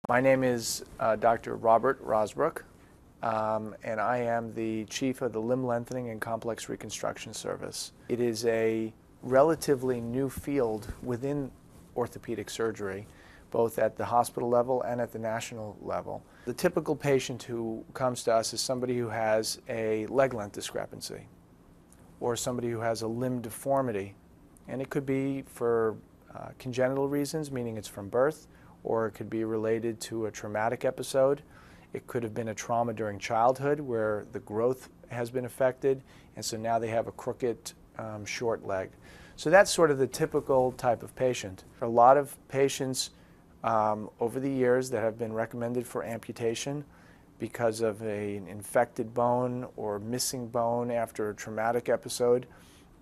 My name is Dr. Robert Rozbruch, and I am the Chief of the Limb Lengthening and Complex Reconstruction Service. It is a relatively new field within orthopedic surgery, both at the hospital level and at the national level. The typical patient who comes to us is somebody who has a leg length discrepancy or somebody who has a limb deformity, and it could be for congenital reasons, meaning it's from birth, or it could be related to a traumatic episode. It could have been a trauma during childhood where the growth has been affected, and so now they have a crooked, short leg. So that's sort of the typical type of patient. A lot of patients over the years that have been recommended for amputation because of an infected bone or missing bone after a traumatic episode,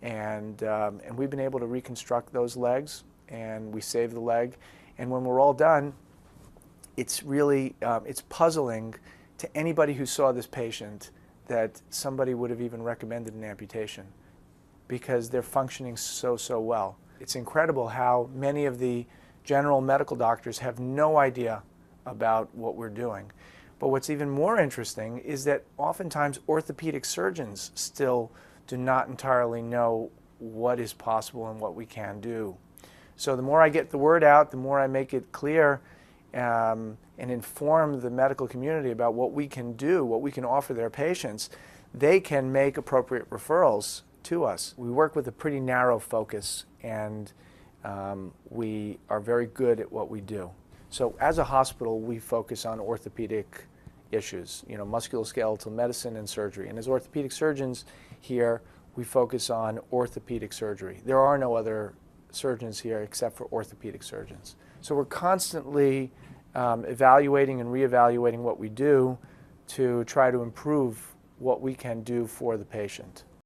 and we've been able to reconstruct those legs, and we save the leg. And when we're all done, it's really, it's puzzling to anybody who saw this patient that somebody would have even recommended an amputation because they're functioning so well. It's incredible how many of the general medical doctors have no idea about what we're doing. But what's even more interesting is that oftentimes orthopedic surgeons still do not entirely know what is possible and what we can do. So the more I get the word out, the more I make it clear and inform the medical community about what we can do, what we can offer their patients, they can make appropriate referrals to us. We work with a pretty narrow focus, and we are very good at what we do. So as a hospital, we focus on orthopedic issues, musculoskeletal medicine and surgery. And as orthopedic surgeons here, we focus on orthopedic surgery. There are no other surgeons here except for orthopedic surgeons. So we're constantly evaluating and reevaluating what we do to try to improve what we can do for the patient.